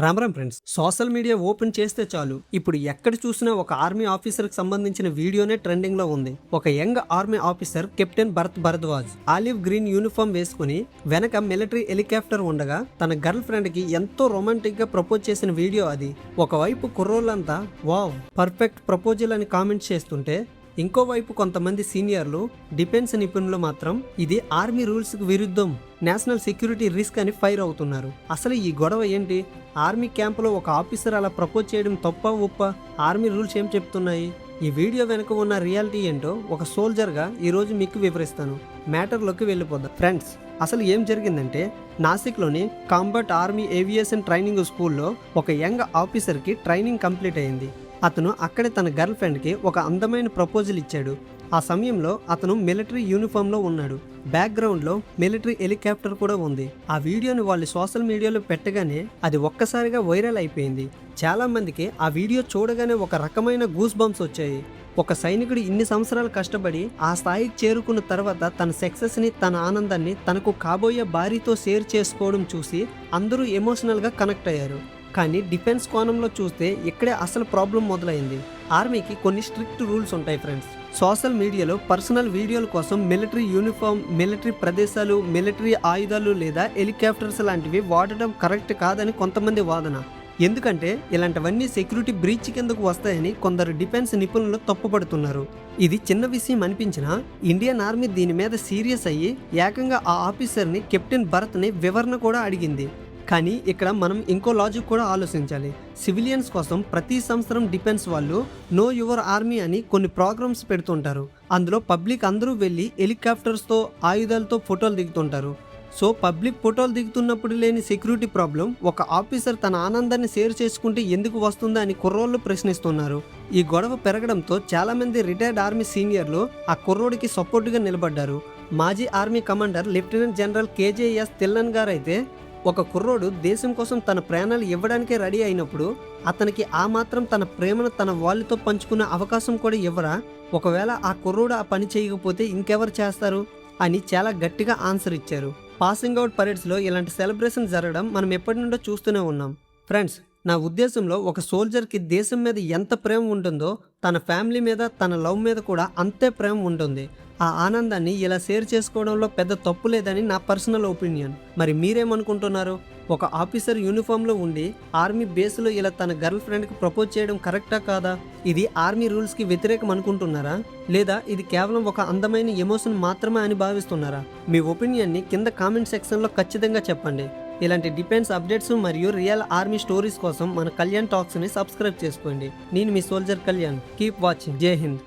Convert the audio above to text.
Ram Ram friends, social media open చేస్తే చాలు ఇప్పుడు ఎక్కడ చూసినా ఒక ఆర్మీ ఆఫీసర్ కి సంబంధించిన వీడియోనే ట్రెండింగ్ లో ఉంది. ఒక young army officer captain Bharat Bharadwaj olive green uniform వేసుకుని వెనక మిలిటరీ హెలికాప్టర్ ఉండగా తన గర్ల్ ఫ్రెండ్ కి ఎంతో రొమాంటిక్ గా ప్రపోజ్ చేసిన వీడియో అది. ఒకవైపు కుర్రోళ్ళంతా వావ్ పర్ఫెక్ట్ ప్రపోజల్ అని కామెంట్ చేస్తుంటే, ఇంకోవైపు కొంతమంది సీనియర్లు డిఫెన్స్ నిపుణులు మాత్రం ఇది ఆర్మీ రూల్స్ కు విరుద్ధం, నేషనల్ సెక్యూరిటీ రిస్క్ అని ఫైర్ అవుతున్నారు. అసలు ఈ గొడవ ఏంటి? ఆర్మీ క్యాంపులో ఒక ఆఫీసర్ అలా ప్రపోజ్ చేయడం తప్ప ఉప్ప? ఆర్మీ రూల్స్ ఏం చెప్తున్నాయి? ఈ వీడియో వెనుక ఉన్న రియాలిటీ ఏంటో ఒక సోల్జర్గా ఈరోజు మీకు వివరిస్తాను. మ్యాటర్లోకి వెళ్ళిపోదాం ఫ్రెండ్స్. అసలు ఏం జరిగిందంటే, నాసిక్లోని కాంబాట్ ఆర్మీ ఏవియేషన్ ట్రైనింగ్ స్కూల్లో ఒక యంగ్ ఆఫీసర్కి ట్రైనింగ్ కంప్లీట్ అయింది. అతను అక్కడే తన గర్ల్ ఫ్రెండ్కి ఒక అందమైన ప్రపోజల్ ఇచ్చాడు. ఆ సమయంలో అతను మిలిటరీ యూనిఫామ్లో ఉన్నాడు. బ్యాక్గ్రౌండ్లో మిలిటరీ హెలికాప్టర్ కూడా ఉంది. ఆ వీడియోని వాళ్ళు సోషల్ మీడియాలో పెట్టగానే అది ఒక్కసారిగా వైరల్ అయిపోయింది. చాలా మందికి ఆ వీడియో చూడగానే ఒక రకమైన గూస్ బంప్స్ వచ్చాయి. ఒక సైనికుడు ఇన్ని సంవత్సరాలు కష్టపడి ఆ స్థాయికి చేరుకున్న తర్వాత తన సక్సెస్ని, తన ఆనందాన్ని తనకు కాబోయే భార్యతో షేర్ చేసుకోవడం చూసి అందరూ ఎమోషనల్గా కనెక్ట్ అయ్యారు. కానీ డిఫెన్స్ కోణంలో చూస్తే ఇక్కడే అసలు ప్రాబ్లం మొదలైంది. ఆర్మీకి కొన్ని స్ట్రిక్ట్ రూల్స్ ఉంటాయి ఫ్రెండ్స్. సోషల్ మీడియాలో పర్సనల్ వీడియోల కోసం మిలిటరీ యూనిఫామ్, మిలిటరీ ప్రదేశాలు, మిలిటరీ ఆయుధాలు లేదా హెలికాప్టర్స్ లాంటివి వాడడం కరెక్ట్ కాదని కొంతమంది వాదన. ఎందుకంటే ఇలాంటివన్నీ సెక్యూరిటీ బ్రీచ్ కిందకు వస్తాయని కొందరు డిఫెన్స్ నిపుణులు తప్పుపడుతున్నారు. ఇది చిన్న విషయం అనిపించినా ఇండియన్ ఆర్మీ దీని మీద సీరియస్ అయ్యి ఏకంగా ఆ ఆఫీసర్ని, కెప్టెన్ భరత్ని వివరణ కూడా అడిగింది. కానీ ఇక్కడ మనం ఇంకో లాజిక్ కూడా ఆలోచించాలి. సివిలియన్స్ కోసం ప్రతి సంవత్సరం డిఫెన్స్ వాళ్ళు నో యువర్ ఆర్మీ అని కొన్ని ప్రోగ్రామ్స్ పెడుతుంటారు. అందులో పబ్లిక్ అందరూ వెళ్ళి హెలికాప్టర్స్తో, ఆయుధాలతో ఫోటోలు దిగుతుంటారు. సో పబ్లిక్ ఫోటోలు దిగుతున్నప్పుడు లేని సెక్యూరిటీ ప్రాబ్లం ఒక ఆఫీసర్ తన ఆనందాన్ని షేర్ చేసుకుంటే ఎందుకు వస్తుందా అని కుర్రోళ్ళు ప్రశ్నిస్తున్నారు. ఈ గొడవ పెరగడంతో చాలామంది రిటైర్డ్ ఆర్మీ సీనియర్లు ఆ కుర్రోడికి సపోర్టుగా నిలబడ్డారు. మాజీ army commander lieutenant general KJS Dhillon గారు అయితే, ఒక కుర్రోడు దేశం కోసం తన ప్రాణాలు ఇవ్వడానికే రెడీ అయినప్పుడు అతనికి ఆ మాత్రం తన ప్రేమను తన వాళ్ళతో పంచుకునే అవకాశం కూడా ఇవ్వరా? ఒకవేళ ఆ కుర్రోడు ఆ పని చేయకపోతే ఇంకెవరు చేస్తారు అని చాలా గట్టిగా ఆన్సర్ ఇచ్చారు. పాసింగ్ అవుట్ పరేడ్స్లో ఇలాంటి సెలబ్రేషన్ జరగడం మనం ఎప్పటి నుండో చూస్తూనే ఉన్నాం. ఫ్రెండ్స్, నా ఉద్దేశంలో ఒక సోల్జర్కి దేశం మీద ఎంత ప్రేమ ఉంటుందో తన ఫ్యామిలీ మీద, తన లవ్ మీద కూడా అంతే ప్రేమ ఉంటుంది. ఆ ఆనందాన్ని ఇలా షేర్ చేసుకోవడంలో పెద్ద తప్పు లేదని నా పర్సనల్ ఒపీనియన్. మరి మీరేమనుకుంటున్నారు? ఒక ఆఫీసర్ యూనిఫామ్లో ఉండి ఆర్మీ బేస్లో ఇలా తన గర్ల్ ఫ్రెండ్కి ప్రపోజ్ చేయడం కరెక్టా కాదా? ఇది ఆర్మీ రూల్స్కి వ్యతిరేకం అనుకుంటున్నారా? లేదా ఇది కేవలం ఒక అందమైన ఎమోషన్ మాత్రమే అని భావిస్తున్నారా? మీ ఒపీనియన్ని కింద కామెంట్ సెక్షన్లో ఖచ్చితంగా చెప్పండి. ఇలాంటి డిఫెన్స్ అప్డేట్స్ మరియు రియల్ ఆర్మీ స్టోరీస్ కోసం మన కళ్యాణ్ టాక్స్ని సబ్స్క్రైబ్ చేసుకోండి. నేను మీ soldier Kalyan. Keep watching. Jai Hind.